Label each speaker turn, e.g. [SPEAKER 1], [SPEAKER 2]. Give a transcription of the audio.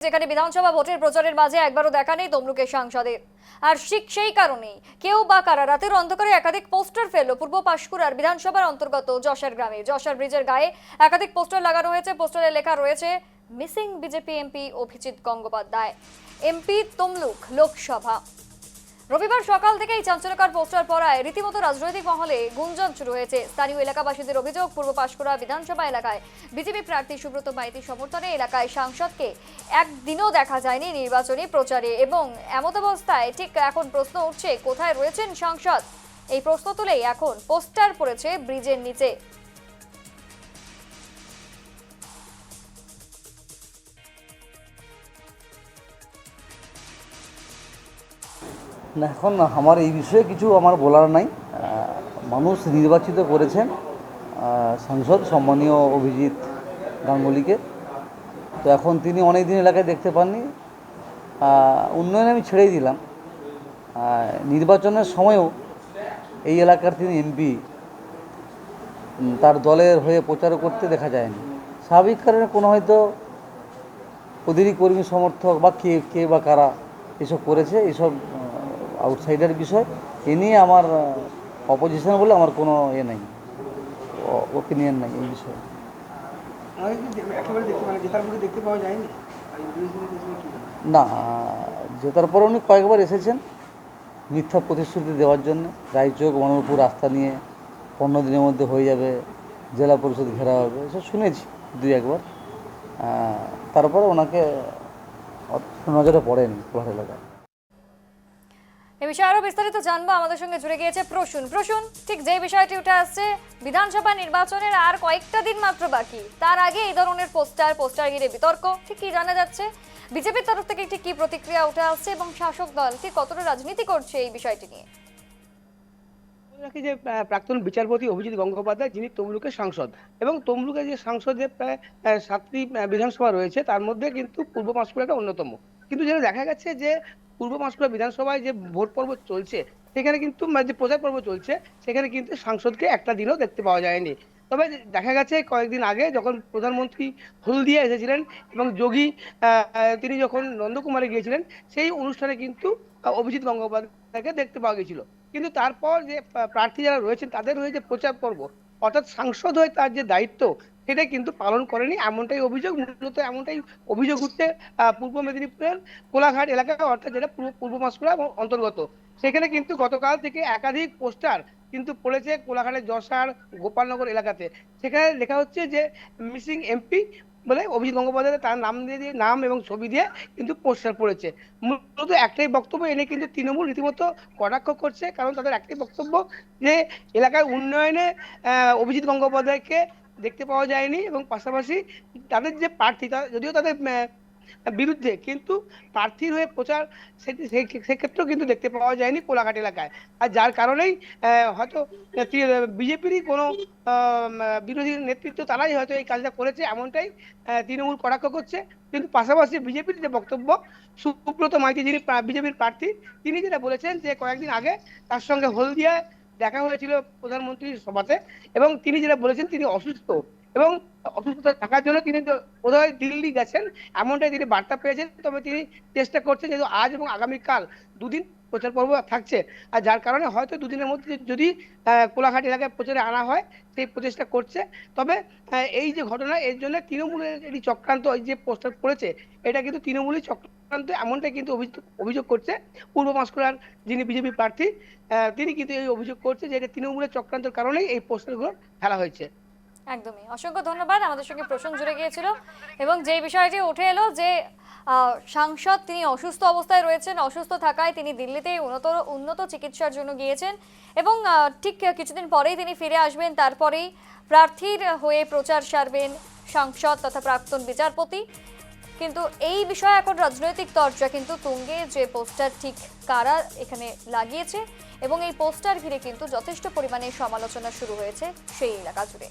[SPEAKER 1] যেখানে বিধানসভা ভোটের প্রচারের মাঝে একবারও দেখা নেই তমলুকের সাংসদের। আর ঠিক সেই কারণেই কেউ বা কারা রাতের অন্ধকারে একাধিক পোস্টার ফেললো পূর্ব পাঁশকুড়ার বিধানসভার অন্তর্গত যশার গ্রামে। যশার ব্রিজের গায়ে একাধিক পোস্টার লাগানো হয়েছে। পোস্টারে লেখা রয়েছে missing BJP MP Abhijit Gangopadhyay, MP Tamluk Lok Sabha. রবিবার সকাল থেকেই চাঞ্চল্যকর পোস্টার পড়ায় রীতিমতো রাজনৈতিক মহলে গুঞ্জন শুরু হয়েছে। স্থানীয় এলাকাবাসীদের অভিযোগ, পূর্ব পাঁশকুড়া বিধানসভা এলাকায় বিজেপি প্রার্থী সুব্রত মাইতির সমর্থনে এলাকায় সাংসদকে একদিনও দেখা যায়নি নির্বাচনী প্রচারে। এবং এমতাবস্থায় ঠিক এখন প্রশ্ন উঠছে, কোথায় রয়েছেন সাংসদ? এই প্রশ্ন তুলেই এখন পোস্টার পড়েছে ব্রিজের নিচে।
[SPEAKER 2] না, এখন আমার এই বিষয়ে কিছু আমার বলার নাই। মানুষ নির্বাচিত করেছেন সাংসদ সম্মানীয় অভিজিৎ গাঙ্গুলিকে। তো এখন তিনি অনেক দিন এলাকায় দেখতে পাননি। উন্নয়নে আমি ছেড়েই দিলাম। নির্বাচনের সময়ও এই এলাকার তিনি এমপি, তার দলের হয়ে প্রচার করতে দেখা যায়নি। স্বাভাবিক কারণে কোনো হয়তো ওদেরই কর্মী সমর্থক বা কে বা কারা এসব করেছে, এসব আউটসাইডার বিষয়। এ নিয়ে আমার অপোজিশন বলে আমার কোনো নেই, ওপিনিয়ন নাই এই বিষয়ে। না, জেতার পর উনি কয়েকবার এসেছেন মিথ্যা প্রতিশ্রুতি দেওয়ার জন্য। রায়চক মনোহরপুর রাস্তা নিয়ে 15 দিনের মধ্যে হয়ে যাবে, জেলা পরিষদ ঘেরা হবে, এসব শুনেছি 2-1 বার। তারপরে ওনাকে নজরে পড়েনি ঘর এলাকায়।
[SPEAKER 1] এ বিষয়ে আরো বিস্তারিত জানবো। আমাদের সঙ্গে জুড়ে গিয়েছে প্রসূন। ঠিক যে বিষয়টি উঠে আসছে, বিধানসভা নির্বাচনের আর কয়েকটা দিন মাত্র বাকি, তার আগে এই ধরনের পোস্টার ঘিরে বিতর্ক, ঠিক কি জানা যাচ্ছে? বিজেপির তরফ থেকে ঠিক কি প্রতিক্রিয়া উঠে আসছে এবং শাসক দল ঠিক কতটা রাজনীতি করছে এই বিষয়টি নিয়ে?
[SPEAKER 3] যে প্রাক্তন বিচারপতি অভিজিৎ গঙ্গোপাধ্যায়, যিনি তমলুকের সাংসদ, এবং তমলুকের যে সাংসদের প্রায় 7টি বিধানসভা রয়েছে, তার মধ্যে কিন্তু পূর্ব পাঁশকুড়াটা অন্যতম। কিন্তু যেটা দেখা গেছে যে পূর্ব পাঁশকুড়া বিধানসভায় যে ভোট পর্ব চলছে, সেখানে কিন্তু যে প্রচার পর্ব চলছে, সেখানে কিন্তু সাংসদকে একটা দিনও দেখতে পাওয়া যায়নি। তবে দেখা গেছে কয়েকদিন আগে যখন প্রধানমন্ত্রী হলদিয়া এসেছিলেন এবং যোগী তিনি যখন নন্দকুমারে গিয়েছিলেন, সেই অনুষ্ঠানে কিন্তু অভিজিৎ গঙ্গোপাধ্যায়কে দেখতে পাওয়া গেছিল। কিন্তু তারপর যে প্রার্থী যারা রয়েছেন তাদের হয়ে যে প্রচার পর্ব, অর্থাৎ সাংসদ হয়ে তার যে দায়িত্ব, সেটা কিন্তু পালন করেনি, এমনটাই অভিযোগ। মূলত এমনটাই অভিযোগ উঠছে পূর্ব মেদিনীপুরের কোলাঘাট এলাকা, অর্থাৎ যেটা পূর্ব পাঁশকুড়া অন্তর্গত। সেখানে কিন্তু গতকাল থেকে একাধিক পোস্টার কিন্তু পড়েছে কোলাঘাটের যশার গোপালনগর এলাকাতে। সেখানে লেখা হচ্ছে যে মিসিং এমপি বলে অভিজিৎ গঙ্গোপাধ্যায় তার নাম দিয়ে নাম এবং ছবি দিয়ে কিন্তু পোস্টার পড়েছে। মূলত একটাই বক্তব্য, এনে কিন্তু তৃণমূল রীতিমতো কটাক্ষ করছে, কারণ তাদের একটাই বক্তব্য যে এলাকার উন্নয়নে অভিজিৎ গঙ্গোপাধ্যায়কে দেখতে পাওয়া যায়নি, এবং পাশাপাশি তাদের যে প্রার্থী, যদিও তাদের বিরুদ্ধে, কিন্তু প্রার্থীর হয়ে প্রচার সেক্ষেত্রেও কিন্তু দেখতে পাওয়া যায়নি কোলাঘাট এলাকায়। আর যার কারণেই হয়তো বিজেপিরই কোনো বিরোধী নেতৃত্ব, তারাই হয়তো এই কাজটা করেছে, এমনটাই তৃণমূল কটাক্ষ করছে। কিন্তু পাশাপাশি বিজেপির যে বক্তব্য, সুব্রত মাইতি যিনি বিজেপির প্রার্থী, তিনি যেটা বলেছেন যে কয়েকদিন আগে তার সঙ্গে হলদিয়ায় দেখা হয়েছিল প্রধানমন্ত্রীর সভাতে, এবং তিনি যেটা বলেছেন তিনি অসুস্থ, এবং অসুস্থতা থাকার জন্য তিনি বোধহয় দিল্লি গেছেন, এমনটাই তিনি বার্তা পেয়েছেন। তবে তিনি চেষ্টা করছেন, যেহেতু আজ এবং আগামীকাল 2 দিন প্রচার পর্ব থাকছে, আর যার কারণে হয়তো 2 দিনের মধ্যে যদি কোলাঘাট এলাকায় প্রচারে আনা হয়, সেই প্রচেষ্টা করছে। তবে এই যে ঘটনা, এর জন্য তৃণমূলের এই চক্রান্ত, এই যে পোস্টার পড়েছে, এটা কিন্তু তৃণমূলের চক্রান্ত, এমনটাই কিন্তু অভিযোগ করছে পূর্ব পাঁশকুড়ার যিনি বিজেপি প্রার্থী, তিনি কিন্তু এই অভিযোগ করছে যে এটা তৃণমূলের চক্রান্তের কারণেই এই পোস্টারগুলো ফেলা হয়েছে।
[SPEAKER 1] একদমই, অসংখ্য ধন্যবাদ। আমাদের সঙ্গে প্রসূন জুড়ে গিয়েছিল এবং যে বিষয়টি উঠে এলো যে সাংসদ তিনি অসুস্থ অবস্থায় রয়েছেন, অসুস্থ থাকায় তিনি দিল্লিতে উন্নত চিকিৎসার জন্য গিয়েছেন এবং ঠিক কিছুদিন পরেই তিনি ফিরে আসবেন। তারপরেই প্রার্থীর হয়ে প্রচার সারবেন সাংসদ তথা প্রাক্তন বিচারপতি। কিন্তু এই বিষয়ে এখন রাজনৈতিক চর্চা কিন্তু তুঙ্গে, যে পোস্টার ঠিক কারা এখানে লাগিয়েছে, এবং এই পোস্টার ঘিরে কিন্তু যথেষ্ট পরিমাণে সমালোচনা শুরু হয়েছে সেই এলাকা জুড়ে।